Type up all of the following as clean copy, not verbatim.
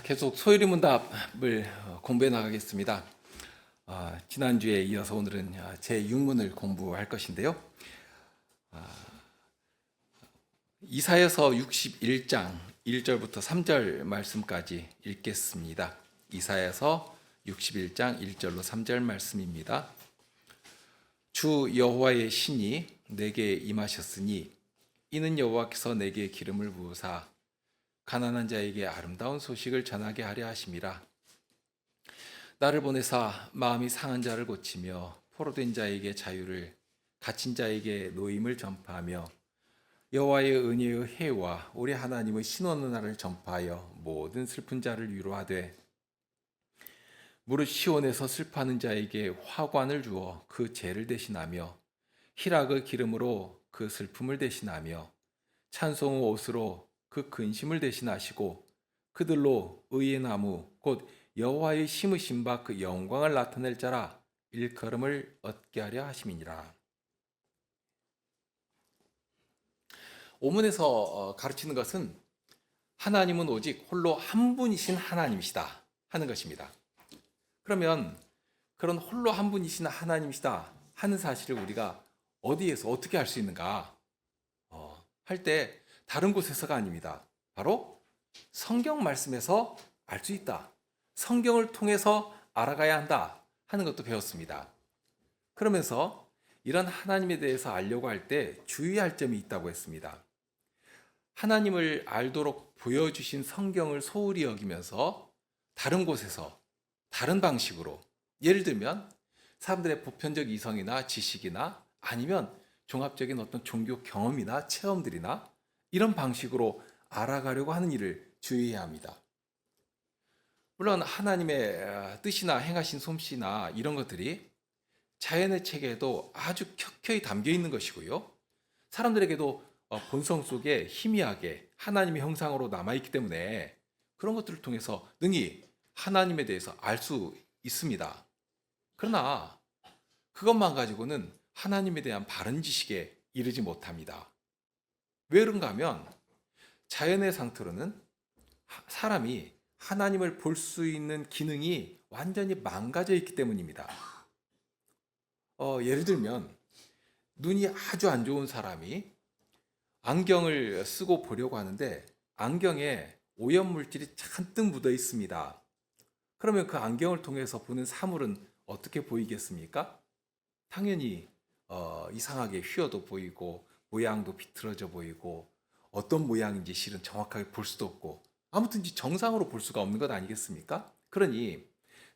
계속 소요리 문답을 공부해 나가겠습니다. 지난주에 이어서 오늘은 제6문을 공부할 것인데요. 이사야서 61장 1절부터 3절 말씀까지 읽겠습니다. 이사야서 61장 1절로 3절 말씀입니다. 주 여호와의 신이 내게 임하셨으니 이는 여호와께서 내게 기름을 부으사 가난한 자에게 아름다운 소식을 전하게 하려 하심이라. 나를 보내사 마음이 상한 자를 고치며 포로된 자에게 자유를, 갇힌 자에게 노임을 전파하며 여호와의 은혜의 해와 우리 하나님의 신원의 날을 전파하여 모든 슬픈 자를 위로하되 무릇 시온에서 슬퍼하는 자에게 화관을 주어 그 죄를 대신하며 희락의 기름으로 그 슬픔을 대신하며 찬송의 옷으로 그 근심을 대신하시고 그들로 의의 나무 곧 여호와의 심으신 바 그 영광을 나타낼 자라 일컬음을 얻게 하려 하심이니라. 오문에서 가르치는 것은 하나님은 오직 홀로 한 분이신 하나님이시다 하는 것입니다. 그러면 그런 홀로 한 분이신 하나님이시다 하는 사실을 우리가 어디에서 어떻게 알 수 있는가 할 때 다른 곳에서가 아닙니다. 바로 성경 말씀에서 알 수 있다. 성경을 통해서 알아가야 한다 하는 것도 배웠습니다. 그러면서 이런 하나님에 대해서 알려고 할 때 주의할 점이 있다고 했습니다. 하나님을 알도록 보여주신 성경을 소홀히 여기면서 다른 곳에서 다른 방식으로, 예를 들면 사람들의 보편적 이성이나 지식이나 아니면 종합적인 어떤 종교 경험이나 체험들이나 이런 방식으로 알아가려고 하는 일을 주의해야 합니다. 물론 하나님의 뜻이나 행하신 솜씨나 이런 것들이 자연의 체계에도 아주 켜켜이 담겨 있는 것이고요. 사람들에게도 본성 속에 희미하게 하나님의 형상으로 남아있기 때문에 그런 것들을 통해서 능히 하나님에 대해서 알 수 있습니다. 그러나 그것만 가지고는 하나님에 대한 바른 지식에 이르지 못합니다. 왜 그런가 하면 자연의 상태로는 사람이 하나님을 볼 수 있는 기능이 완전히 망가져 있기 때문입니다. 예를 들면 눈이 아주 안 좋은 사람이 안경을 쓰고 보려고 하는데 안경에 오염물질이 잔뜩 묻어 있습니다. 그러면 그 안경을 통해서 보는 사물은 어떻게 보이겠습니까? 당연히 이상하게 휘어도 보이고 모양도 비틀어져 보이고 어떤 모양인지 실은 정확하게 볼 수도 없고 아무튼 정상으로 볼 수가 없는 것 아니겠습니까? 그러니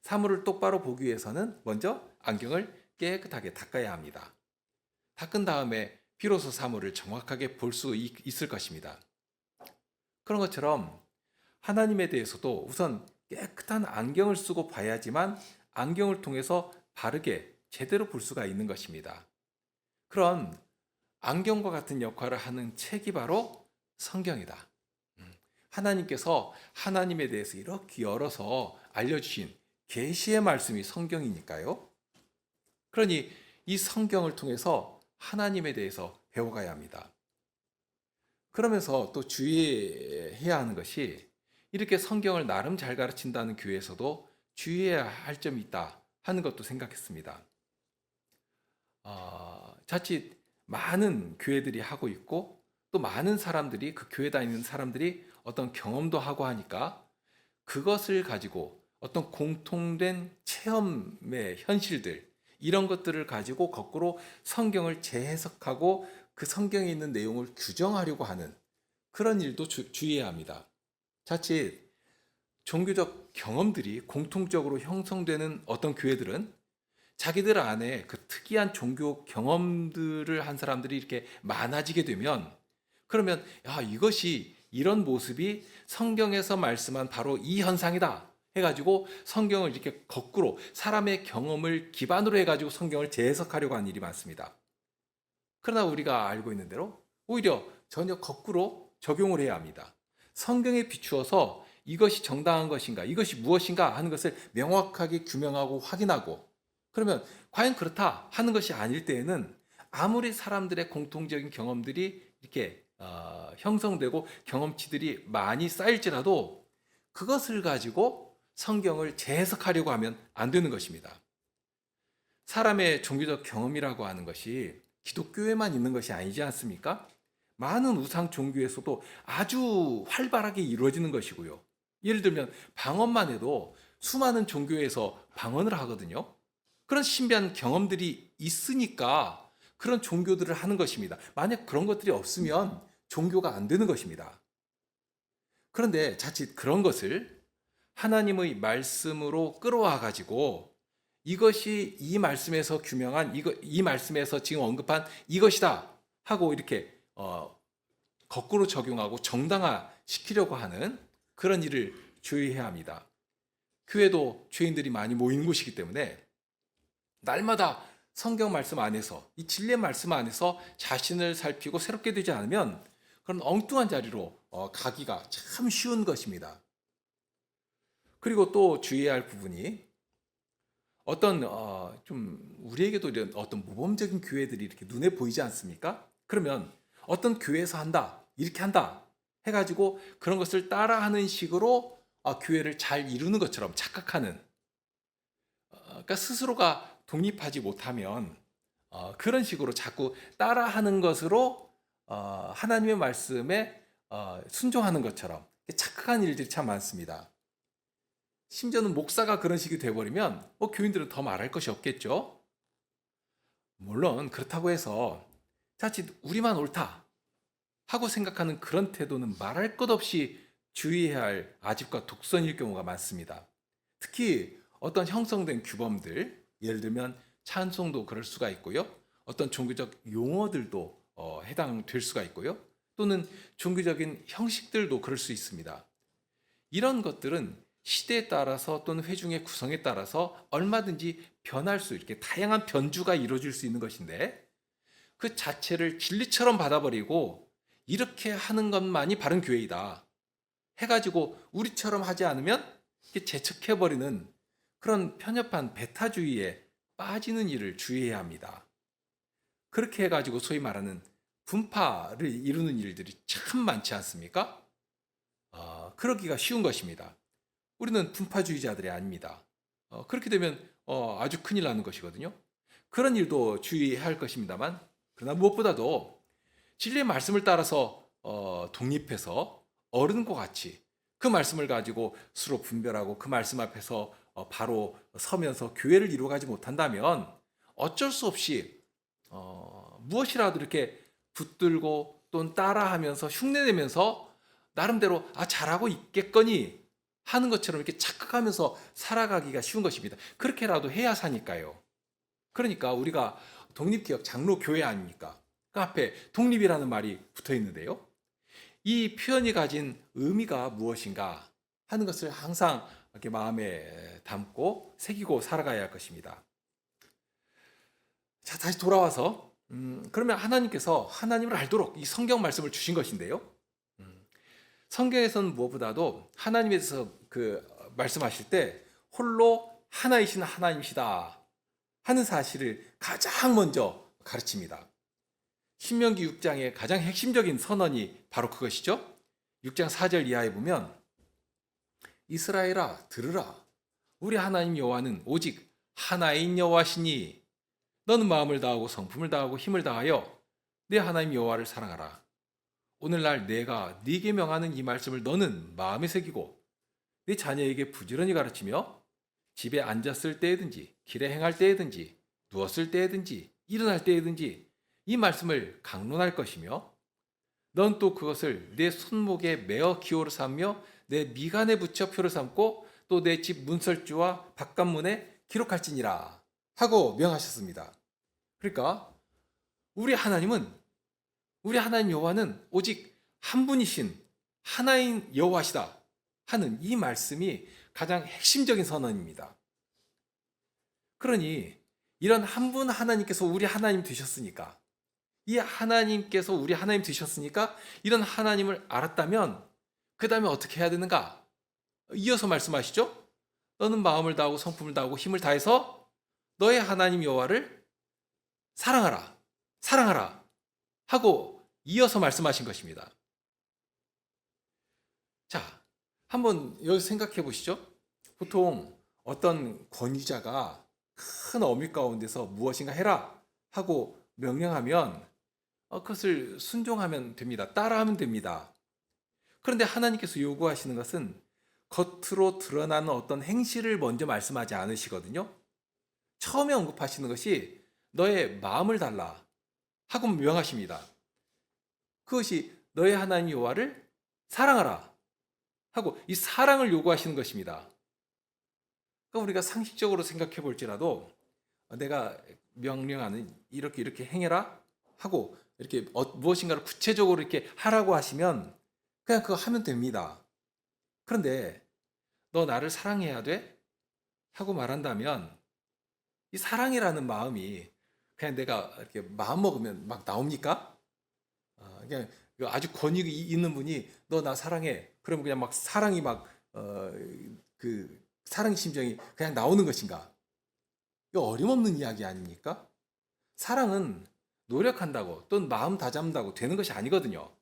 사물을 똑바로 보기 위해서는 먼저 안경을 깨끗하게 닦아야 합니다. 닦은 다음에 비로소 사물을 정확하게 볼 수 있을 것입니다. 그런 것처럼 하나님에 대해서도 우선 깨끗한 안경을 쓰고 봐야지만 안경을 통해서 바르게 제대로 볼 수가 있는 것입니다. 그런 안경과 같은 역할을 하는 책이 바로 성경이다. 하나님께서 하나님에 대해서 이렇게 열어서 알려주신 계시의 말씀이 성경이니까요. 그러니 이 성경을 통해서 하나님에 대해서 배워가야 합니다. 그러면서 또 주의해야 하는 것이 이렇게 성경을 나름 잘 가르친다는 교회에서도 주의해야 할 점이 있다 하는 것도 생각했습니다. 자칫 많은 교회들이 하고 있고 또 많은 사람들이 그 교회 다니는 사람들이 어떤 경험도 하고 하니까 그것을 가지고 어떤 공통된 체험의 현실들 이런 것들을 가지고 거꾸로 성경을 재해석하고 그 성경에 있는 내용을 규정하려고 하는 그런 일도 주의해야 합니다. 자칫 종교적 경험들이 공통적으로 형성되는 어떤 교회들은 자기들 안에 그 특이한 종교 경험들을 한 사람들이 이렇게 많아지게 되면 그러면 이것이 이런 모습이 성경에서 말씀한 바로 이 현상이다 해가지고 성경을 이렇게 거꾸로 사람의 경험을 기반으로 해가지고 성경을 재해석하려고 하는 일이 많습니다. 그러나 우리가 알고 있는 대로 오히려 전혀 거꾸로 적용을 해야 합니다. 성경에 비추어서 이것이 정당한 것인가, 이것이 무엇인가 하는 것을 명확하게 규명하고 확인하고 그러면 과연 그렇다 하는 것이 아닐 때에는 아무리 사람들의 공통적인 경험들이 이렇게 형성되고 경험치들이 많이 쌓일지라도 그것을 가지고 성경을 재해석하려고 하면 안 되는 것입니다. 사람의 종교적 경험이라고 하는 것이 기독교에만 있는 것이 아니지 않습니까? 많은 우상 종교에서도 아주 활발하게 이루어지는 것이고요. 예를 들면 방언만 해도 수많은 종교에서 방언을 하거든요. 그런 신비한 경험들이 있으니까 그런 종교들을 하는 것입니다. 만약 그런 것들이 없으면 종교가 안 되는 것입니다. 그런데 자칫 그런 것을 하나님의 말씀으로 끌어와 가지고 이것이 이 말씀에서 규명한 이 말씀에서 지금 언급한 이것이다 하고 이렇게 거꾸로 적용하고 정당화 시키려고 하는 그런 일을 주의해야 합니다. 교회도 죄인들이 많이 모이는 곳이기 때문에 날마다 성경 말씀 안에서 이 진리의 말씀 안에서 자신을 살피고 새롭게 되지 않으면 그런 엉뚱한 자리로 가기가 참 쉬운 것입니다. 그리고 또 주의해야 할 부분이 어떤 좀 우리에게도 이런 어떤 모범적인 교회들이 이렇게 눈에 보이지 않습니까? 그러면 어떤 교회에서 한다, 이렇게 한다 해가지고 그런 것을 따라하는 식으로 교회를 잘 이루는 것처럼 착각하는 그러니까 스스로가 독립하지 못하면 그런 식으로 자꾸 따라하는 것으로 하나님의 말씀에 순종하는 것처럼 착각한 일들이 참 많습니다. 심지어는 목사가 그런 식이 돼버리면 교인들은 더 말할 것이 없겠죠. 물론 그렇다고 해서 자칫 우리만 옳다 하고 생각하는 그런 태도는 말할 것 없이 주의해야 할 아집과 독선일 경우가 많습니다. 특히 어떤 형성된 규범들, 예를 들면 찬송도 그럴 수가 있고요. 어떤 종교적 용어들도 해당될 수가 있고요. 또는 종교적인 형식들도 그럴 수 있습니다. 이런 것들은 시대에 따라서 또는 회중의 구성에 따라서 얼마든지 변할 수 이렇게 다양한 변주가 이루어질 수 있는 것인데 그 자체를 진리처럼 받아버리고 이렇게 하는 것만이 바른 교회이다 해가지고 우리처럼 하지 않으면 재척해버리는 그런 편협한 배타주의에 빠지는 일을 주의해야 합니다. 그렇게 해가지고 소위 말하는 분파를 이루는 일들이 참 많지 않습니까? 그러기가 쉬운 것입니다. 우리는 분파주의자들이 아닙니다. 그렇게 되면 아주 큰일 나는 것이거든요. 그런 일도 주의해야 할 것입니다만 그러나 무엇보다도 진리의 말씀을 따라서 독립해서 어른과 같이 그 말씀을 가지고 서로 분별하고 그 말씀 앞에서 바로 서면서 교회를 이루어가지 못한다면 어쩔 수 없이 무엇이라도 이렇게 붙들고 또는 따라하면서 흉내내면서 나름대로 잘하고 있겠거니 하는 것처럼 이렇게 착각하면서 살아가기가 쉬운 것입니다. 그렇게라도 해야 사니까요. 그러니까 우리가 독립기업 장로교회 아닙니까? 그 앞에 독립이라는 말이 붙어 있는데요. 이 표현이 가진 의미가 무엇인가 하는 것을 항상 이렇게 마음에 담고 새기고 살아가야 할 것입니다. 자, 다시 돌아와서 그러면 하나님께서 하나님을 알도록 이 성경 말씀을 주신 것인데요. 성경에서는 무엇보다도 하나님에 대해서 말씀하실 때 홀로 하나이신 하나님이시다 하는 사실을 가장 먼저 가르칩니다. 신명기 6장의 가장 핵심적인 선언이 바로 그것이죠. 6장 4절 이하에 보면 이스라엘아 들으라 우리 하나님 여호와는 오직 하나인 여호와시니 너는 마음을 다하고 성품을 다하고 힘을 다하여 내 하나님 여호와를 사랑하라. 오늘날 내가 네게 명하는 이 말씀을 너는 마음에 새기고 네 자녀에게 부지런히 가르치며 집에 앉았을 때에든지 길에 행할 때에든지 누웠을 때에든지 일어날 때에든지 이 말씀을 강론할 것이며 넌 또 그것을 내 손목에 매어 기호로 삼며 내 미간에 붙여 표를 삼고 또 내 집 문설주와 바깥문에 기록할지니라 하고 명하셨습니다. 그러니까 우리 하나님 여호와는 오직 한 분이신 하나인 여호와시다 하는 이 말씀이 가장 핵심적인 선언입니다. 그러니 이런 한 분 하나님께서 우리 하나님 되셨으니까 이 하나님께서 우리 하나님 되셨으니까 이런 하나님을 알았다면 그 다음에 어떻게 해야 되는가? 이어서 말씀하시죠. 너는 마음을 다하고 성품을 다하고 힘을 다해서 너의 하나님 여호와를 사랑하라 하고 이어서 말씀하신 것입니다. 자, 한번 여기 생각해 보시죠. 보통 어떤 권위자가 큰 어미 가운데서 무엇인가 해라 하고 명령하면 그것을 순종하면 됩니다. 따라하면 됩니다. 그런데 하나님께서 요구하시는 것은 겉으로 드러나는 어떤 행실을 먼저 말씀하지 않으시거든요. 처음에 언급하시는 것이 너의 마음을 달라 하고 명하십니다. 그것이 너의 하나님 여호와를 사랑하라 하고 이 사랑을 요구하시는 것입니다. 그러니까 우리가 상식적으로 생각해 볼지라도 내가 명령하는 이렇게 행해라 하고 이렇게 무엇인가를 구체적으로 이렇게 하라고 하시면 그냥 그거 하면 됩니다. 그런데 너 나를 사랑해야 돼? 하고 말한다면 이 사랑이라는 마음이 그냥 내가 이렇게 마음 먹으면 막 나옵니까? 그냥 아주 권위 있는 분이 너 나 사랑해. 그러면 그냥 막 사랑이 그 사랑의 심정이 그냥 나오는 것인가? 이거 어림없는 이야기 아닙니까? 사랑은 노력한다고 또는 마음 다잡는다고 되는 것이 아니거든요.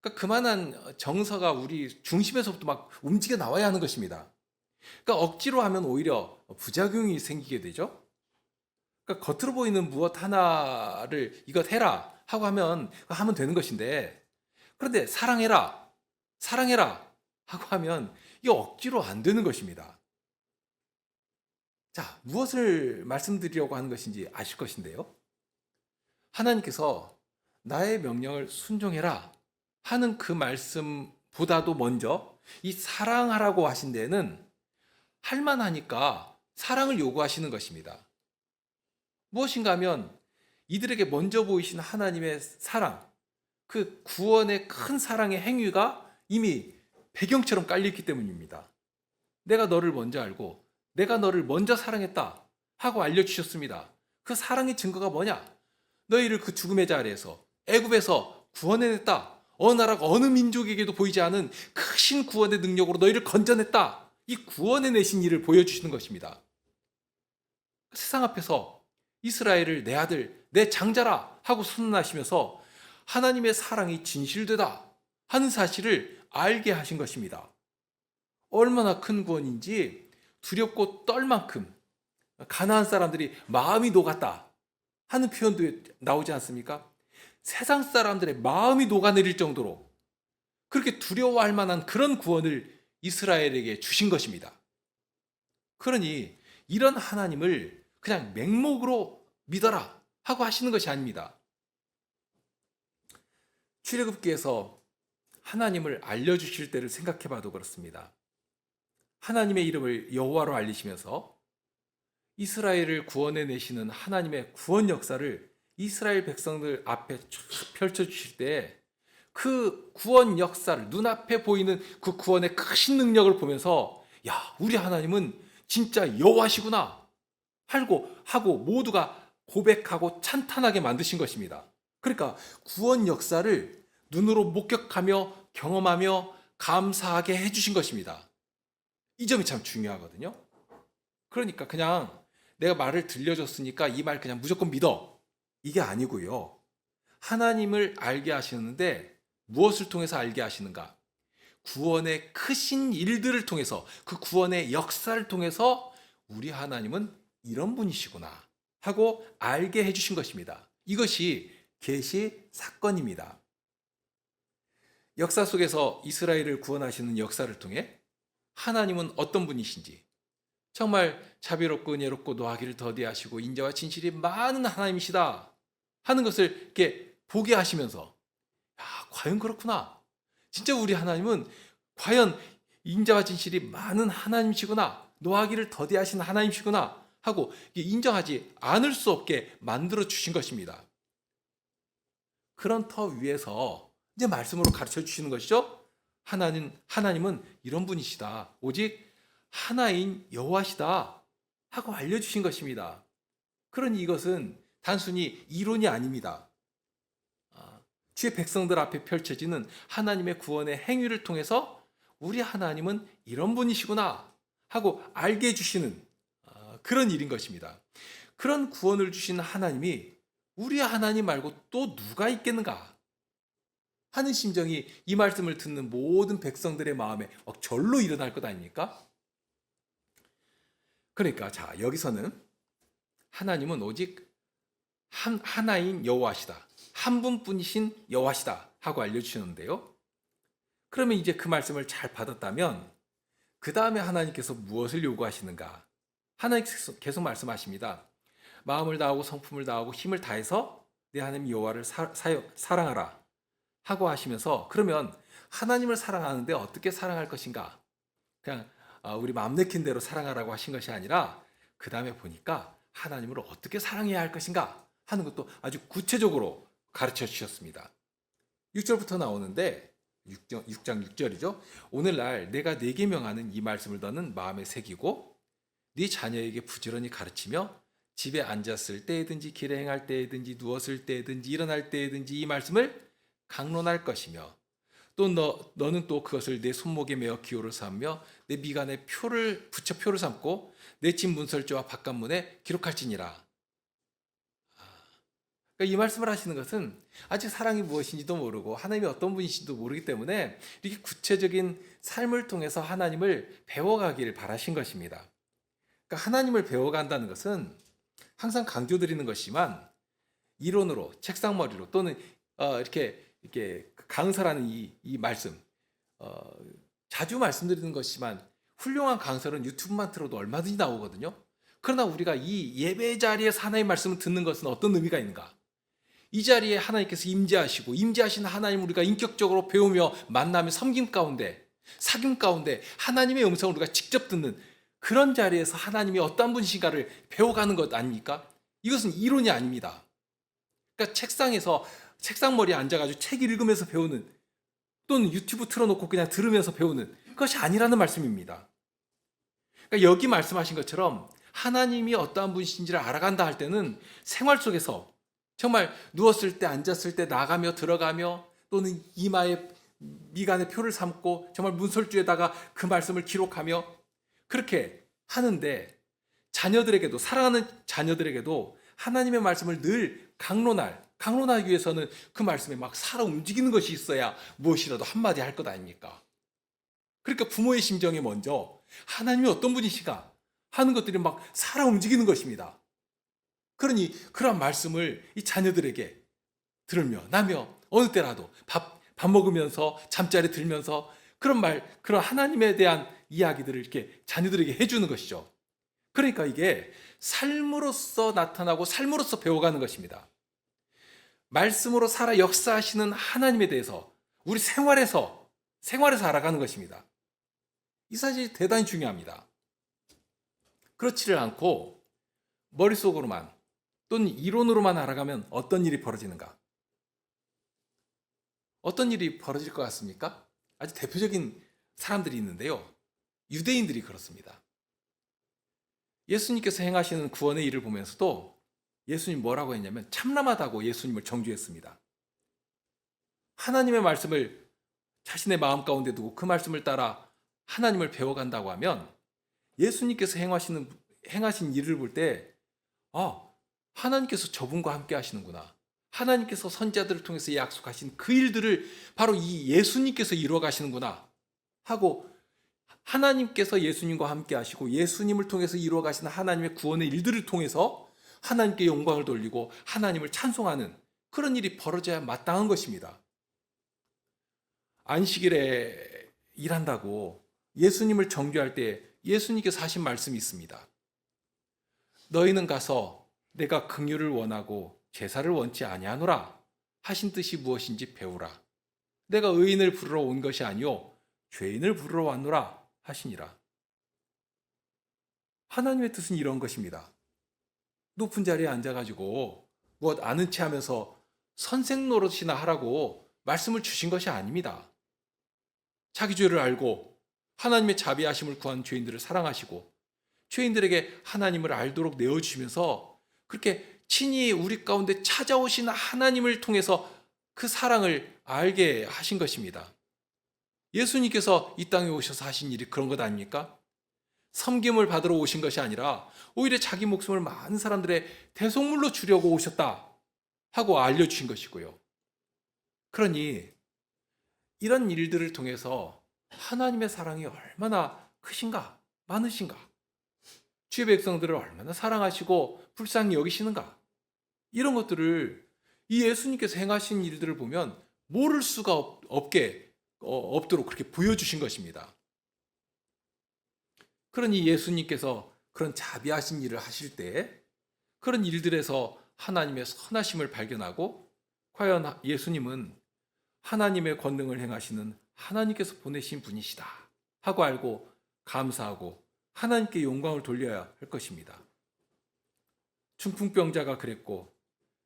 그러니까 그만한 정서가 우리 중심에서부터 막 움직여 나와야 하는 것입니다. 그러니까 억지로 하면 오히려 부작용이 생기게 되죠. 그러니까 겉으로 보이는 무엇 하나를 이것 해라 하고 하면 되는 것인데, 그런데 사랑해라, 사랑해라 하고 하면 이게 억지로 안 되는 것입니다. 자, 무엇을 말씀드리려고 하는 것인지 아실 것인데요. 하나님께서 나의 명령을 순종해라 하는 그 말씀보다도 먼저 이 사랑하라고 하신 데에는 할만하니까 사랑을 요구하시는 것입니다. 무엇인가 하면 이들에게 먼저 보이신 하나님의 사랑, 그 구원의 큰 사랑의 행위가 이미 배경처럼 깔려있기 때문입니다. 내가 너를 먼저 알고 내가 너를 먼저 사랑했다 하고 알려주셨습니다. 그 사랑의 증거가 뭐냐? 너희를 그 죽음의 자리에서 애굽에서 구원해냈다. 어느 나라가 어느 민족에게도 보이지 않은 크신 구원의 능력으로 너희를 건져냈다. 이 구원해내신 일을 보여주시는 것입니다. 세상 앞에서 이스라엘을 내 아들, 내 장자라 하고 선언하시면서 하나님의 사랑이 진실되다 하는 사실을 알게 하신 것입니다. 얼마나 큰 구원인지 두렵고 떨 만큼 가나안 사람들이 마음이 녹았다 하는 표현도 나오지 않습니까? 세상 사람들의 마음이 녹아내릴 정도로 그렇게 두려워할 만한 그런 구원을 이스라엘에게 주신 것입니다. 그러니 이런 하나님을 그냥 맹목으로 믿어라 하고 하시는 것이 아닙니다. 출애굽기에서 하나님을 알려주실 때를 생각해 봐도 그렇습니다. 하나님의 이름을 여호와로 알리시면서 이스라엘을 구원해내시는 하나님의 구원 역사를 이스라엘 백성들 앞에 쫙 펼쳐주실 때 그 구원 역사를 눈앞에 보이는 그 구원의 크신 능력을 보면서 야, 우리 하나님은 진짜 여호와시구나 하고 모두가 고백하고 찬탄하게 만드신 것입니다. 그러니까 구원 역사를 눈으로 목격하며 경험하며 감사하게 해주신 것입니다. 이 점이 참 중요하거든요. 그러니까 그냥 내가 말을 들려줬으니까 이 말 그냥 무조건 믿어. 이게 아니고요. 하나님을 알게 하시는데 무엇을 통해서 알게 하시는가? 구원의 크신 일들을 통해서 그 구원의 역사를 통해서 우리 하나님은 이런 분이시구나 하고 알게 해주신 것입니다. 이것이 계시 사건입니다. 역사 속에서 이스라엘을 구원하시는 역사를 통해 하나님은 어떤 분이신지 정말 자비롭고 은혜롭고 노하기를 더디하시고 인자와 진실이 많은 하나님이시다 하는 것을 이렇게 보게 하시면서 야, 과연 그렇구나. 진짜 우리 하나님은 과연 인자와 진실이 많은 하나님이시구나. 노하기를 더디하신 하나님이시구나 하고 인정하지 않을 수 없게 만들어 주신 것입니다. 그런 터 위에서 이제 말씀으로 가르쳐 주시는 것이죠. 하나님은 이런 분이시다. 오직 하나인 여호와시다 하고 알려주신 것입니다. 그러니 이것은 단순히 이론이 아닙니다. 주의 백성들 앞에 펼쳐지는 하나님의 구원의 행위를 통해서 우리 하나님은 이런 분이시구나 하고 알게 해주시는 그런 일인 것입니다. 그런 구원을 주신 하나님이 우리 하나님 말고 또 누가 있겠는가 하는 심정이 이 말씀을 듣는 모든 백성들의 마음에 절로 일어날 것 아닙니까? 그러니까 자, 여기서는 하나님은 오직 하나인 여호와시다. 한 분뿐이신 여호와시다 하고 알려주시는데요. 그러면 이제 그 말씀을 잘 받았다면 그 다음에 하나님께서 무엇을 요구하시는가? 하나님께서 계속 말씀하십니다. 마음을 다하고 성품을 다하고 힘을 다해서 내 하나님 여호와를 사랑하라 하고 하시면서, 그러면 하나님을 사랑하는데 어떻게 사랑할 것인가? 그냥 우리 마음 내킨 대로 사랑하라고 하신 것이 아니라 그 다음에 보니까 하나님을 어떻게 사랑해야 할 것인가 하는 것도 아주 구체적으로 가르쳐 주셨습니다. 6절부터 나오는데 6장 6절이죠. 오늘날 내가 네게 명하는 이 말씀을 너는 마음에 새기고 네 자녀에게 부지런히 가르치며 집에 앉았을 때든지 길에 행할 때든지 누웠을 때든지 일어날 때든지 이 말씀을 강론할 것이며 또 너는 또 그것을 내 손목에 메어 기호를 삼며 내 미간에 표를 삼고 내 집 문설주와 바깥문에 기록할지니라. 그러니까 이 말씀을 하시는 것은 아직 사랑이 무엇인지도 모르고 하나님이 어떤 분이신지도 모르기 때문에 이렇게 구체적인 삶을 통해서 하나님을 배워가기를 바라신 것입니다. 그러니까 하나님을 배워간다는 것은 항상 강조드리는 것이지만 이론으로 책상머리로 또는 이렇게 강설하는 이 말씀, 자주 말씀드리는 것이지만 훌륭한 강설은 유튜브만 틀어도 얼마든지 나오거든요. 그러나 우리가 이 예배 자리에서 하나님의 말씀을 듣는 것은 어떤 의미가 있는가? 이 자리에 하나님께서 임재하시고 임재하신 하나님 우리가 인격적으로 배우며 만나며 섬김 가운데 사귐 가운데 하나님의 음성을 우리가 직접 듣는 그런 자리에서 하나님이 어떤 분이신가를 배워가는 것 아닙니까? 이것은 이론이 아닙니다. 그러니까 책상머리에 앉아가지고 책 읽으면서 배우는 또는 유튜브 틀어놓고 그냥 들으면서 배우는 그것이 아니라는 말씀입니다. 그러니까 여기 말씀하신 것처럼 하나님이 어떠한 분이신지를 알아간다 할 때는 생활 속에서 정말 누웠을 때 앉았을 때 나가며 들어가며 또는 이마에 미간에 표를 삼고 정말 문설주에다가 그 말씀을 기록하며 그렇게 하는데 자녀들에게도 사랑하는 자녀들에게도 하나님의 말씀을 늘 강론하기 위해서는 그 말씀에 막 살아 움직이는 것이 있어야 무엇이라도 한마디 할 것 아닙니까? 그러니까 부모의 심정에 먼저 하나님이 어떤 분이시가 하는 것들이 막 살아 움직이는 것입니다. 그러니 그런 말씀을 이 자녀들에게 들으며 나며 어느 때라도 밥 먹으면서 잠자리 들면서 그런 하나님에 대한 이야기들을 이렇게 자녀들에게 해주는 것이죠. 그러니까 이게 삶으로서 나타나고 삶으로서 배워가는 것입니다. 말씀으로 살아 역사하시는 하나님에 대해서 우리 생활에서 알아가는 것입니다. 이 사실이 대단히 중요합니다. 그렇지를 않고 머릿속으로만 또는 이론으로만 알아가면 어떤 일이 벌어지는가? 어떤 일이 벌어질 것 같습니까? 아주 대표적인 사람들이 있는데요. 유대인들이 그렇습니다. 예수님께서 행하시는 구원의 일을 보면서도 예수님 뭐라고 했냐면 참람하다고 예수님을 정죄했습니다. 하나님의 말씀을 자신의 마음 가운데 두고 그 말씀을 따라 하나님을 배워간다고 하면 예수님께서 행하신 일을 볼 때 하나님께서 저분과 함께 하시는구나. 하나님께서 선지자들을 통해서 약속하신 그 일들을 바로 이 예수님께서 이루어 가시는구나 하고 하나님께서 예수님과 함께 하시고 예수님을 통해서 이루어 가시는 하나님의 구원의 일들을 통해서 하나님께 영광을 돌리고 하나님을 찬송하는 그런 일이 벌어져야 마땅한 것입니다. 안식일에 일한다고 예수님을 정죄할 때 예수님께서 하신 말씀이 있습니다. 너희는 가서 내가 긍휼을 원하고 제사를 원치 아니하노라 하신 뜻이 무엇인지 배우라. 내가 의인을 부르러 온 것이 아니요 죄인을 부르러 왔노라 하시니라. 하나님의 뜻은 이런 것입니다. 높은 자리에 앉아가지고 무엇 아는 체 하면서 선생 노릇이나 하라고 말씀을 주신 것이 아닙니다. 자기 죄를 알고 하나님의 자비하심을 구한 죄인들을 사랑하시고 죄인들에게 하나님을 알도록 내어주시면서 그렇게 친히 우리 가운데 찾아오신 하나님을 통해서 그 사랑을 알게 하신 것입니다. 예수님께서 이 땅에 오셔서 하신 일이 그런 것 아닙니까? 섬김을 받으러 오신 것이 아니라 오히려 자기 목숨을 많은 사람들의 대속물로 주려고 오셨다 하고 알려주신 것이고요. 그러니 이런 일들을 통해서 하나님의 사랑이 얼마나 크신가, 많으신가, 주의 백성들을 얼마나 사랑하시고 불쌍히 여기시는가, 이런 것들을 이 예수님께서 행하신 일들을 보면 모를 수가 없도록 그렇게 보여주신 것입니다. 그러니 예수님께서 그런 자비하신 일을 하실 때 그런 일들에서 하나님의 선하심을 발견하고, 과연 예수님은 하나님의 권능을 행하시는 하나님께서 보내신 분이시다 하고 알고 감사하고 하나님께 영광을 돌려야 할 것입니다. 중풍병자가 그랬고,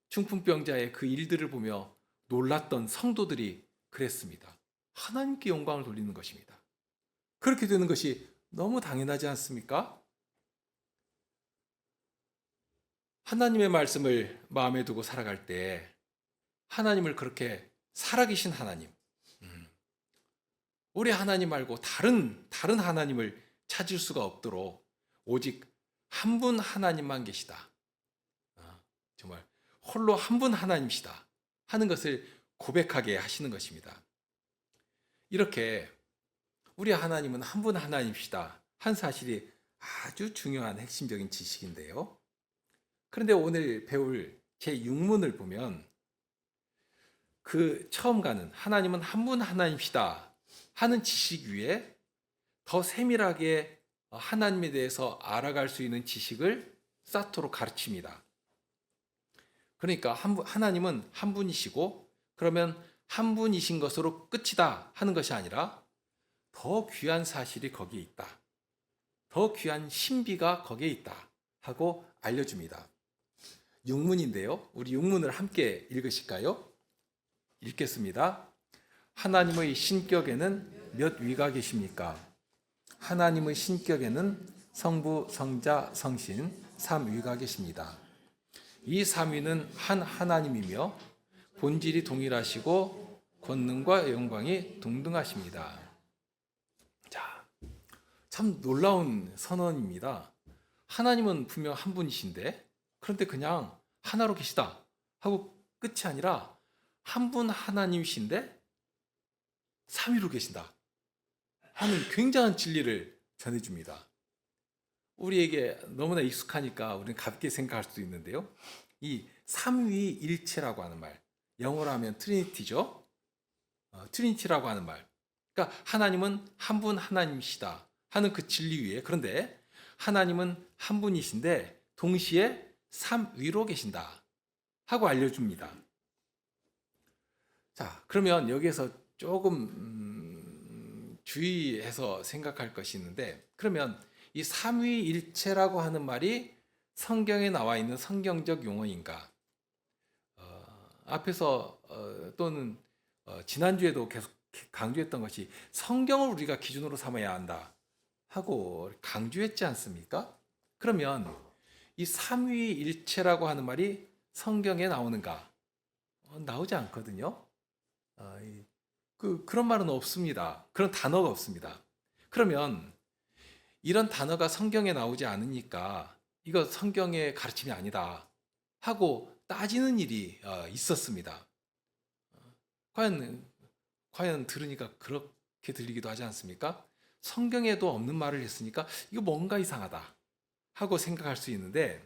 중풍병자의 그 일들을 보며 놀랐던 성도들이 그랬습니다. 하나님께 영광을 돌리는 것입니다. 그렇게 되는 것이 너무 당연하지 않습니까? 하나님의 말씀을 마음에 두고 살아갈 때 하나님을 그렇게 살아계신 하나님, 우리 하나님 말고 다른 하나님을 찾을 수가 없도록 오직 한 분 하나님만 계시다, 정말 홀로 한 분 하나님이시다 하는 것을 고백하게 하시는 것입니다. 이렇게 우리 하나님은 한 분 하나님이시다 한 사실이 아주 중요한 핵심적인 지식인데요. 그런데 오늘 배울 제6문을 보면 그 처음 가는 하나님은 한 분 하나님이시다 하는 지식 위에 더 세밀하게 하나님에 대해서 알아갈 수 있는 지식을 쌓도록 가르칩니다. 그러니까 하나님은 한 분이시고, 그러면 한 분이신 것으로 끝이다 하는 것이 아니라 더 귀한 사실이 거기에 있다, 더 귀한 신비가 거기에 있다 하고 알려줍니다. 6문인데요. 우리 6문을 함께 읽으실까요? 읽겠습니다. 하나님의 신격에는 몇 위가 계십니까? 하나님의 신격에는 성부, 성자, 성신 3위가 계십니다. 이 3위는 한 하나님이며 본질이 동일하시고 권능과 영광이 동등하십니다. 자, 참 놀라운 선언입니다. 하나님은 분명 한 분이신데, 그런데 그냥 하나로 계시다 하고 끝이 아니라 한 분 하나님이신데 3위로 계신다 하는 굉장한 진리를 전해줍니다. 우리에게 너무나 익숙하니까 우리는 가볍게 생각할 수도 있는데요. 이 삼위일체라고 하는 말, 영어로 하면 트리니티죠. 트리니티라고 하는 말. 그러니까 하나님은 한 분 하나님이시다 하는 그 진리 위에, 그런데 하나님은 한 분이신데 동시에 3위로 계신다 하고 알려줍니다. 자, 그러면 여기에서 조금 주의해서 생각할 것이 있는데, 그러면 이 삼위일체라고 하는 말이 성경에 나와 있는 성경적 용어인가? 앞에서 또는 지난주에도 계속 강조했던 것이 성경을 우리가 기준으로 삼아야 한다 하고 강조했지 않습니까? 그러면 이 삼위일체라고 하는 말이 성경에 나오는가? 나오지 않거든요. 그런 말은 없습니다. 그런 단어가 없습니다. 그러면 이런 단어가 성경에 나오지 않으니까 이거 성경의 가르침이 아니다 하고 따지는 일이 있었습니다. 과연 들으니까 그렇게 들리기도 하지 않습니까? 성경에도 없는 말을 했으니까 이거 뭔가 이상하다 하고 생각할 수 있는데,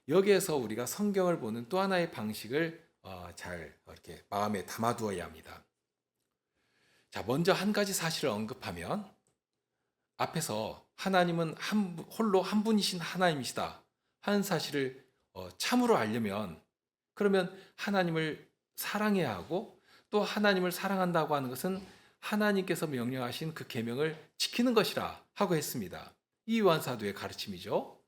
여기에서 우리가 성경을 보는 또 하나의 방식을 잘 이렇게 마음에 담아두어야 합니다. 자, 먼저 한 가지 사실을 언급하면, 앞에서 하나님은 홀로 한 분이신 하나님이시다 하는 사실을 참으로 알려면, 그러면 하나님을 사랑해야 하고, 또 하나님을 사랑한다고 하는 것은 하나님께서 명령하신 그 계명을 지키는 것이라 하고 했습니다. 이 요한사도의 가르침이죠.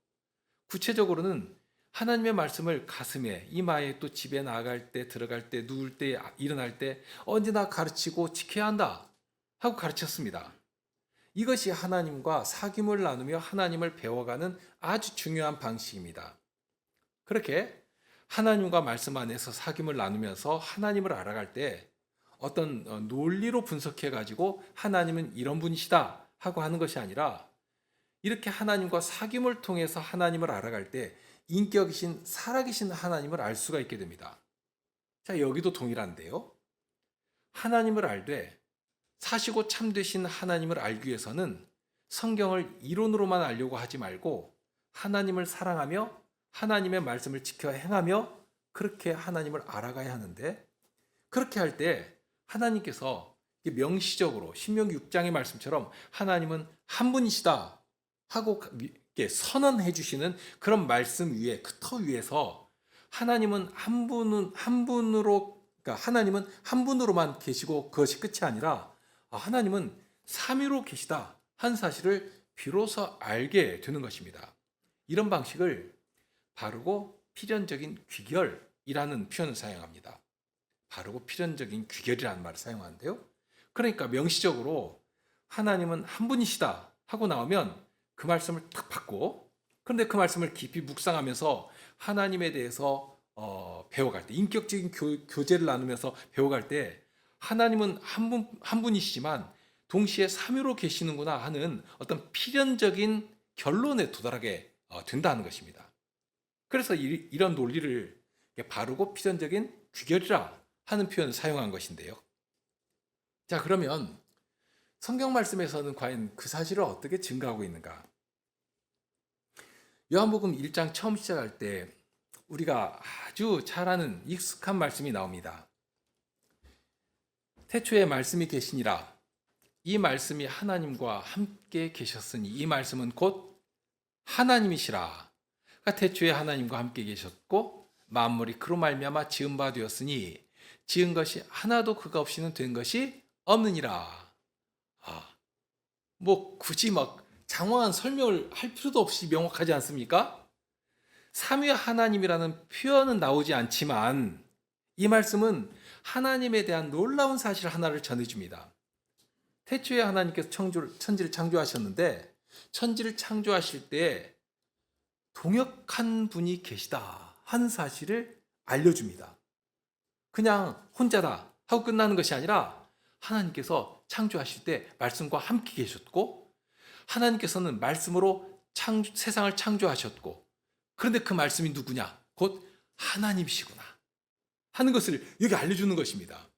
구체적으로는 하나님의 말씀을 가슴에, 이마에, 또 집에 나아갈 때, 들어갈 때, 누울 때, 일어날 때 언제나 가르치고 지켜야 한다 하고 가르쳤습니다. 이것이 하나님과 사귐을 나누며 하나님을 배워가는 아주 중요한 방식입니다. 그렇게 하나님과 말씀 안에서 사귐을 나누면서 하나님을 알아갈 때 어떤 논리로 분석해 가지고 하나님은 이런 분이시다 하고 하는 것이 아니라, 이렇게 하나님과 사귐을 통해서 하나님을 알아갈 때 인격이신 살아계신 하나님을 알 수가 있게 됩니다. 자, 여기도 동일한데요. 하나님을 알되 사시고 참되신 하나님을 알기 위해서는 성경을 이론으로만 알려고 하지 말고 하나님을 사랑하며 하나님의 말씀을 지켜 행하며 그렇게 하나님을 알아가야 하는데, 그렇게 할 때 하나님께서 명시적으로 신명기 6장의 말씀처럼 하나님은 한 분이시다 하고 이렇게 선언해 주시는 그런 말씀 위에, 그 터 위에서 하나님은 한 분으로, 그러니까 하나님은 한 분으로만 계시고 그것이 끝이 아니라 하나님은 삼위로 계시다 한 사실을 비로소 알게 되는 것입니다. 이런 방식을 바르고 필연적인 귀결이라는 표현을 사용합니다. 바르고 필연적인 귀결이라는 말을 사용하는데요. 그러니까 명시적으로 하나님은 한 분이시다 하고 나오면 그 말씀을 탁 받고, 그런데 그 말씀을 깊이 묵상하면서 하나님에 대해서 배워갈 때, 인격적인 교제를 나누면서 배워갈 때 하나님은 한 분이시지만 동시에 삼위로 계시는구나 하는 어떤 필연적인 결론에 도달하게 된다는 것입니다. 그래서 이런 논리를 바르고 필연적인 귀결이라 하는 표현을 사용한 것인데요. 자, 그러면 성경 말씀에서는 과연 그 사실을 어떻게 증거하고 있는가? 요한복음 1장 처음 시작할 때 우리가 아주 잘 아는 익숙한 말씀이 나옵니다. 태초에 말씀이 계시니라. 이 말씀이 하나님과 함께 계셨으니 이 말씀은 곧 하나님이시라. 그러니까 태초에 하나님과 함께 계셨고 만물이 그로 말미암아 지은 바 되었으니 지은 것이 하나도 그가 없이는 된 것이 없느니라. 뭐 굳이 막 장황한 설명을 할 필요도 없이 명확하지 않습니까? 삼위 하나님이라는 표현은 나오지 않지만 이 말씀은 하나님에 대한 놀라운 사실 하나를 전해줍니다. 태초에 하나님께서 천지를 창조하셨는데 천지를 창조하실 때 동역한 분이 계시다 하는 사실을 알려줍니다. 그냥 혼자다 하고 끝나는 것이 아니라 하나님께서 창조하실 때 말씀과 함께 계셨고 하나님께서는 말씀으로 세상을 창조하셨고, 그런데 그 말씀이 누구냐? 곧 하나님이시구나 하는 것을 여기 알려주는 것입니다.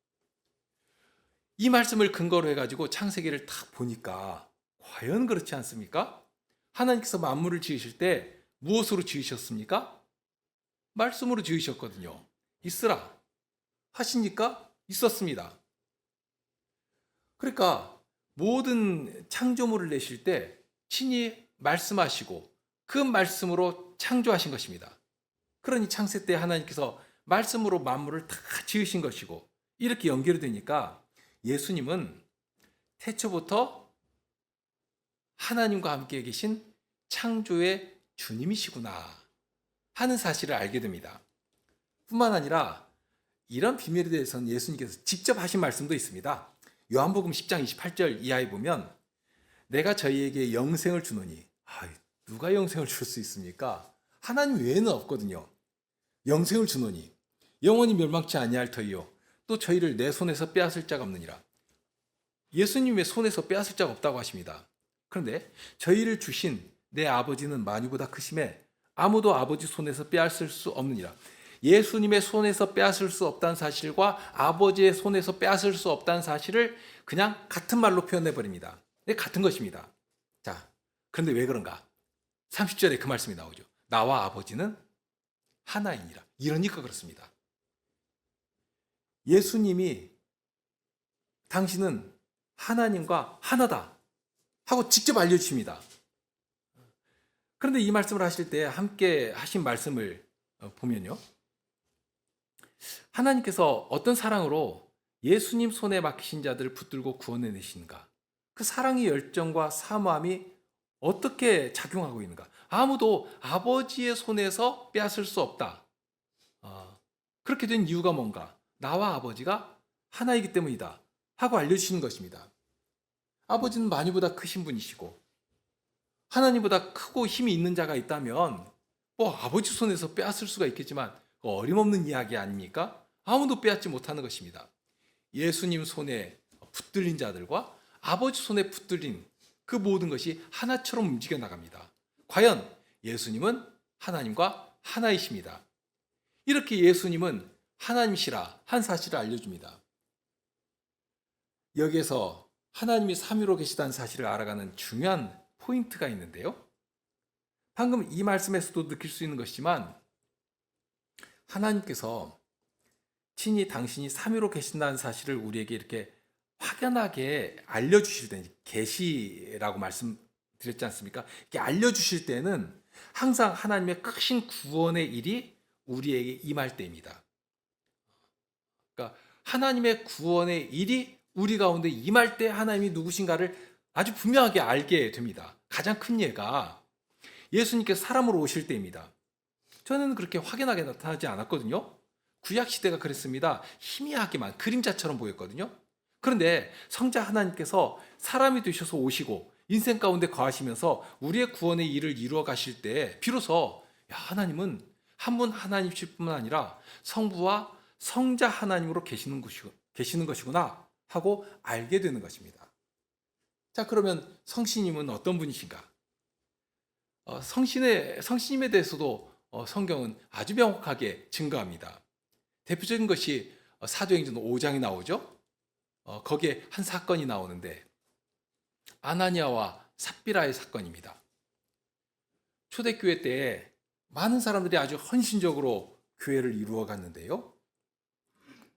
이 말씀을 근거로 해가지고 창세기를 딱 보니까 과연 그렇지 않습니까? 하나님께서 만물을 지으실 때 무엇으로 지으셨습니까? 말씀으로 지으셨거든요. 있으라 하시니까 있었습니다. 그러니까 모든 창조물을 내실 때 친히 말씀하시고 그 말씀으로 창조하신 것입니다. 그러니 창세 때 하나님께서 말씀으로 만물을 다 지으신 것이고, 이렇게 연결이 되니까 예수님은 태초부터 하나님과 함께 계신 창조의 주님이시구나 하는 사실을 알게 됩니다. 뿐만 아니라 이런 비밀에 대해서는 예수님께서 직접 하신 말씀도 있습니다. 요한복음 10장 28절 이하에 보면 내가 저희에게 영생을 주노니, 누가 영생을 줄 수 있습니까? 하나님 외에는 없거든요. 영생을 주노니 영원히 멸망치 아니할 터이요 또 저희를 내 손에서 빼앗을 자가 없느니라. 예수님의 손에서 빼앗을 자가 없다고 하십니다. 그런데 저희를 주신 내 아버지는 만유보다 크심에 아무도 아버지 손에서 빼앗을 수 없느니라. 예수님의 손에서 빼앗을 수 없다는 사실과 아버지의 손에서 빼앗을 수 없다는 사실을 그냥 같은 말로 표현해 버립니다. 같은 것입니다. 자, 그런데 왜 그런가? 30절에 그 말씀이 나오죠. 나와 아버지는 하나이니라. 이러니까 그렇습니다. 예수님이 당신은 하나님과 하나다 하고 직접 알려주십니다. 그런데 이 말씀을 하실 때 함께 하신 말씀을 보면요, 하나님께서 어떤 사랑으로 예수님 손에 맡기신 자들을 붙들고 구원해내시는가, 그 사랑의 열정과 사모함이 어떻게 작용하고 있는가. 아무도 아버지의 손에서 빼앗을 수 없다. 그렇게 된 이유가 뭔가? 나와 아버지가 하나이기 때문이다 하고 알려주시는 것입니다. 아버지는 만유보다 크신 분이시고 하나님보다 크고 힘이 있는 자가 있다면 아버지 손에서 빼앗을 수가 있겠지만 어림없는 이야기 아닙니까? 아무도 빼앗지 못하는 것입니다. 예수님 손에 붙들린 자들과 아버지 손에 붙들린 그 모든 것이 하나처럼 움직여 나갑니다. 과연 예수님은 하나님과 하나이십니다. 이렇게 예수님은 하나님이시라 한 사실을 알려줍니다. 여기에서 하나님이 삼위로 계시다는 사실을 알아가는 중요한 포인트가 있는데요. 방금 이 말씀에서도 느낄 수 있는 것이지만 하나님께서 친히 당신이 삼위로 계신다는 사실을 우리에게 이렇게 확연하게 알려주실 때, 계시라고 말씀드렸지 않습니까? 이렇게 알려주실 때는 항상 하나님의 크신 구원의 일이 우리에게 임할 때입니다. 그러니까 하나님의 구원의 일이 우리 가운데 임할 때 하나님이 누구신가를 아주 분명하게 알게 됩니다. 가장 큰 예가 예수님께서 사람으로 오실 때입니다. 저는 그렇게 확연하게 나타나지 않았거든요. 구약 시대가 그랬습니다. 희미하게만 그림자처럼 보였거든요. 그런데 성자 하나님께서 사람이 되셔서 오시고 인생 가운데 거하시면서 우리의 구원의 일을 이루어 가실 때 비로소 하나님은 한 분 하나님이실 뿐만 아니라 성부와 성자 하나님으로 계시는 것이구나 하고 알게 되는 것입니다. 자, 그러면 성신님은 어떤 분이신가? 성신님에 대해서도 성경은 아주 명확하게 증거합니다. 대표적인 것이 사도행전 5장이 나오죠. 거기에 한 사건이 나오는데 아나니아와 삽비라의 사건입니다. 초대교회 때 많은 사람들이 아주 헌신적으로 교회를 이루어 갔는데요.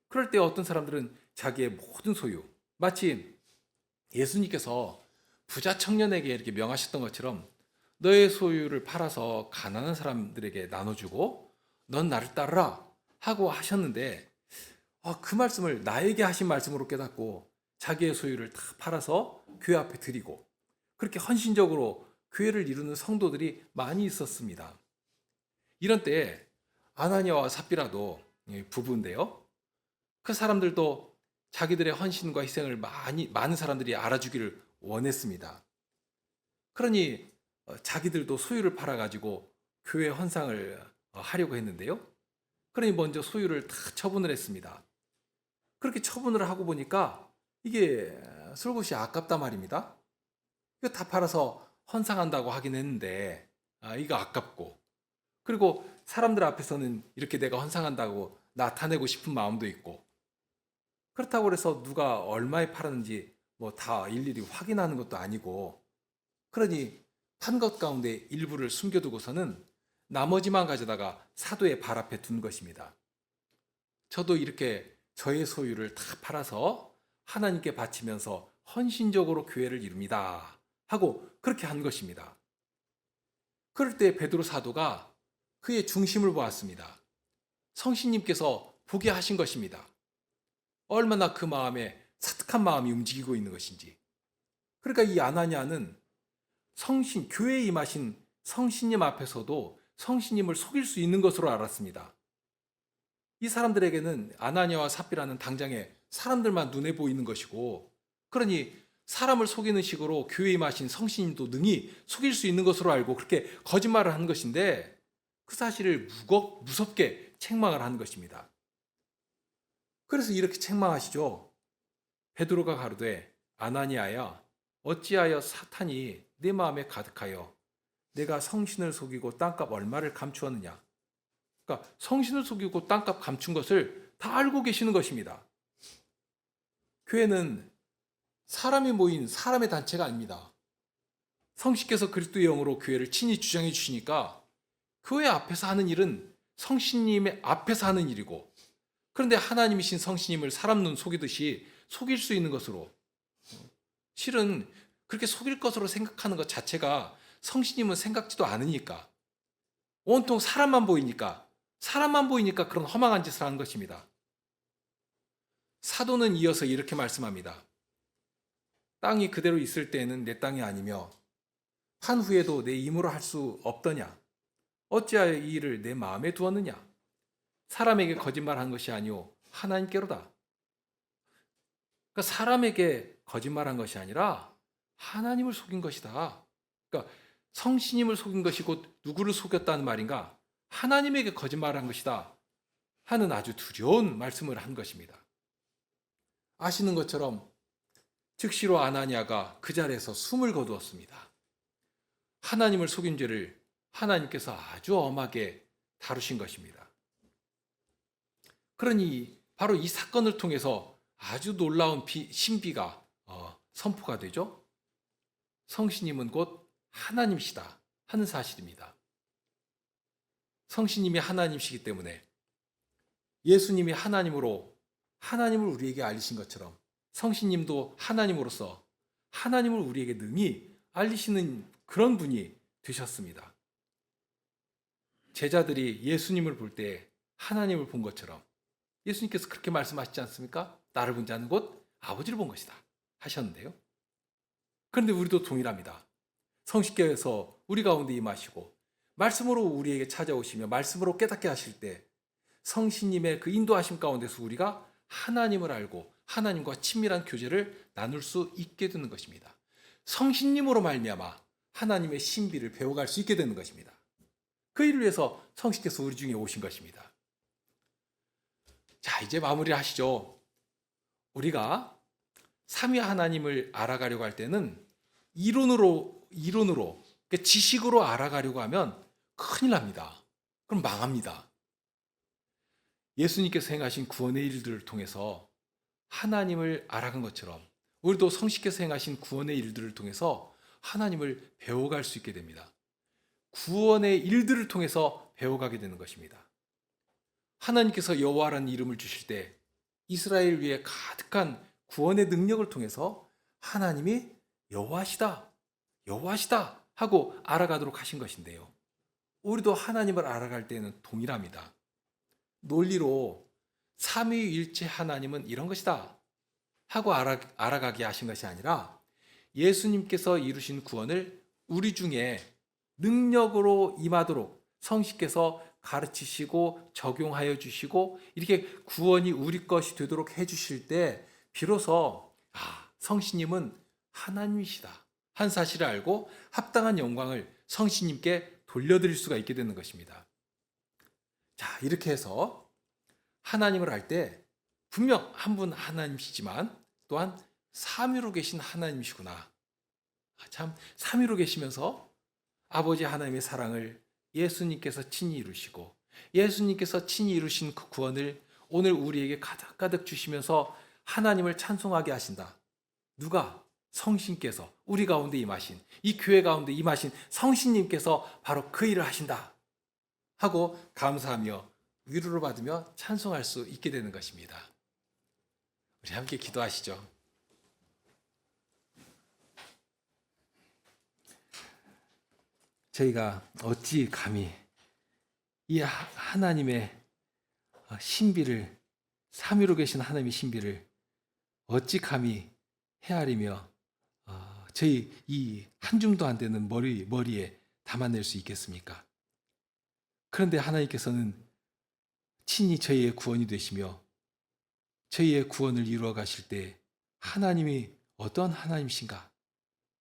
그럴 때 어떤 사람들은 자기의 모든 소유, 마치 예수님께서 부자 청년에게 이렇게 명하셨던 것처럼 너의 소유를 팔아서 가난한 사람들에게 나눠주고 넌 나를 따르라 하고 하셨는데 그 말씀을 나에게 하신 말씀으로 깨닫고 자기의 소유를 다 팔아서 교회 앞에 드리고 그렇게 헌신적으로 교회를 이루는 성도들이 많이 있었습니다. 이런 때에 아나니아와 삽비라도 부부인데요. 그 사람들도 자기들의 헌신과 희생을 많은 사람들이 알아주기를 원했습니다. 그러니 자기들도 소유를 팔아가지고 교회 헌상을 하려고 했는데요. 그러니 먼저 소유를 다 처분을 했습니다. 그렇게 처분을 하고 보니까 이게 솔곳이 아깝단 말입니다. 이거 다 팔아서 헌상한다고 하긴 했는데 이거 아깝고 그리고 사람들 앞에서는 이렇게 내가 헌상한다고 나타내고 싶은 마음도 있고 그렇다고 해서 누가 얼마에 팔았는지 뭐 다 일일이 확인하는 것도 아니고 그러니 판 것 가운데 일부를 숨겨두고서는 나머지만 가져다가 사도의 발 앞에 둔 것입니다. 저도 이렇게 저의 소유를 다 팔아서 하나님께 바치면서 헌신적으로 교회를 이룹니다 하고 그렇게 한 것입니다. 그럴 때 베드로 사도가 그의 중심을 보았습니다. 성신님께서 보게 하신 것입니다. 얼마나 그 마음에 사특한 마음이 움직이고 있는 것인지. 그러니까 이 아나니아는 교회에 임하신 성신님 앞에서도 성신님을 속일 수 있는 것으로 알았습니다. 이 사람들에게는 아나니아와 삽비라는 당장에 사람들만 눈에 보이는 것이고 그러니 사람을 속이는 식으로 교회에 임하신 성신님도 능히 속일 수 있는 것으로 알고 그렇게 거짓말을 한 것인데 그 사실을 무섭게 책망을 한 것입니다. 그래서 이렇게 책망하시죠. 베드로가 가로되 아나니아야 어찌하여 사탄이 내 마음에 가득하여 내가 성신을 속이고 땅값 얼마를 감추었느냐. 그러니까 성신을 속이고 땅값 감춘 것을 다 알고 계시는 것입니다. 교회는 사람이 모인 사람의 단체가 아닙니다. 성신께서 그리스도의 영으로 교회를 친히 주장해 주시니까 교회 앞에서 하는 일은 성신님의 앞에서 하는 일이고 그런데 하나님이신 성신님을 사람 눈 속이듯이 속일 수 있는 것으로 실은 그렇게 속일 것으로 생각하는 것 자체가 성신님은 생각지도 않으니까 온통 사람만 보이니까 그런 허망한 짓을 하는 것입니다. 사도는 이어서 이렇게 말씀합니다. 땅이 그대로 있을 때에는 내 땅이 아니며 한 후에도 내 임으로 할 수 없더냐. 어찌하여 이 일을 내 마음에 두었느냐. 사람에게 거짓말한 것이 아니오 하나님께로다. 그러니까 사람에게 거짓말한 것이 아니라 하나님을 속인 것이다. 그러니까 성신님을 속인 것이 곧 누구를 속였다는 말인가? 하나님에게 거짓말한 것이다 하는 아주 두려운 말씀을 한 것입니다. 아시는 것처럼 즉시로 아나니아가 그 자리에서 숨을 거두었습니다. 하나님을 속인 죄를 하나님께서 아주 엄하게 다루신 것입니다. 그러니 바로 이 사건을 통해서 아주 놀라운 신비가 선포가 되죠. 성신님은 곧 하나님이시다 하는 사실입니다. 성신님이 하나님이시기 때문에 예수님이 하나님을 우리에게 알리신 것처럼 성신님도 하나님으로서 하나님을 우리에게 능히 알리시는 그런 분이 되셨습니다. 제자들이 예수님을 볼 때 하나님을 본 것처럼 예수님께서 그렇게 말씀하시지 않습니까? 나를 본 자는 곧 아버지를 본 것이다 하셨는데요. 그런데 우리도 동일합니다. 성신께서 우리 가운데 임하시고 말씀으로 우리에게 찾아오시며 말씀으로 깨닫게 하실 때 성신님의 그 인도하심 가운데서 우리가 하나님을 알고 하나님과 친밀한 교제를 나눌 수 있게 되는 것입니다. 성신님으로 말미암아 하나님의 신비를 배워갈 수 있게 되는 것입니다. 그 일을 위해서 성신께서 우리 중에 오신 것입니다. 자, 이제 마무리를 하시죠. 우리가 삼위 하나님을 알아가려고 할 때는 이론으로 그러니까 지식으로 알아가려고 하면 큰일 납니다. 그럼 망합니다. 예수님께서 행하신 구원의 일들을 통해서 하나님을 알아간 것처럼 우리도 성신께서 행하신 구원의 일들을 통해서 하나님을 배워갈 수 있게 됩니다. 구원의 일들을 통해서 배워가게 되는 것입니다. 하나님께서 여호와라는 이름을 주실 때 이스라엘 위에 가득한 구원의 능력을 통해서 하나님이 여호와시다 하고 알아가도록 하신 것인데요. 우리도 하나님을 알아갈 때는 동일합니다. 논리로 삼위일체 하나님은 이런 것이다 하고 알아가게 하신 것이 아니라 예수님께서 이루신 구원을 우리 중에 능력으로 임하도록 성신께서 가르치시고 적용하여 주시고 이렇게 구원이 우리 것이 되도록 해주실 때 비로소 성신님은 하나님이시다 한 사실을 알고 합당한 영광을 성신님께 돌려드릴 수가 있게 되는 것입니다. 자, 이렇게 해서 하나님을 알 때 분명 한 분 하나님이시지만 또한 삼위로 계신 하나님이시구나. 참 삼위로 계시면서 아버지 하나님의 사랑을 예수님께서 친히 이루시고 예수님께서 친히 이루신 그 구원을 오늘 우리에게 가득가득 주시면서 하나님을 찬송하게 하신다. 누가? 성신께서 우리 가운데 임하신 이 교회 가운데 임하신 성신님께서 바로 그 일을 하신다 하고 감사하며 위로를 받으며 찬송할 수 있게 되는 것입니다. 우리 함께 기도하시죠. 저희가 어찌 감히 이 하나님의 신비를 삼위로 계신 하나님의 신비를 어찌 감히 헤아리며 저희 이 한 줌도 안 되는 머리에 담아낼 수 있겠습니까? 그런데 하나님께서는 친히 저희의 구원이 되시며 저희의 구원을 이루어 가실 때 하나님이 어떤 하나님이신가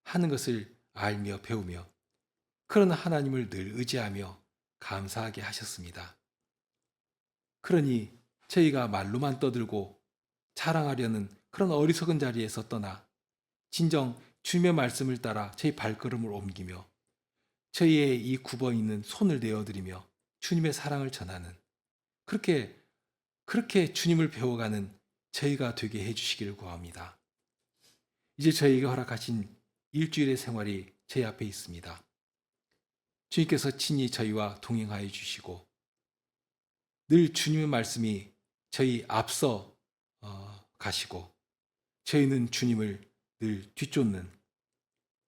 하는 것을 알며 배우며 그런 하나님을 늘 의지하며 감사하게 하셨습니다. 그러니 저희가 말로만 떠들고 자랑하려는 그런 어리석은 자리에서 떠나 진정 주님의 말씀을 따라 저희 발걸음을 옮기며 저희의 이 굽어 있는 손을 내어드리며 주님의 사랑을 전하는 그렇게 주님을 배워가는 저희가 되게 해주시기를 구합니다. 이제 저희에게 허락하신 일주일의 생활이 저희 앞에 있습니다. 주님께서 친히 저희와 동행하여 주시고 늘 주님의 말씀이 저희 앞서 가시고 저희는 주님을 늘 뒤쫓는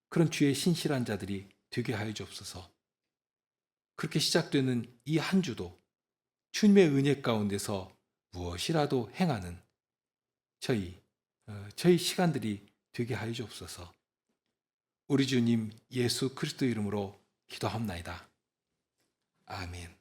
그런 주의 신실한 자들이 되게 하여 주옵소서. 그렇게 시작되는 이 한 주도 주님의 은혜 가운데서 무엇이라도 행하는 저희 시간들이 되게 하여 주옵소서. 우리 주님 예수 그리스도 이름으로 기도합나이다. 아멘.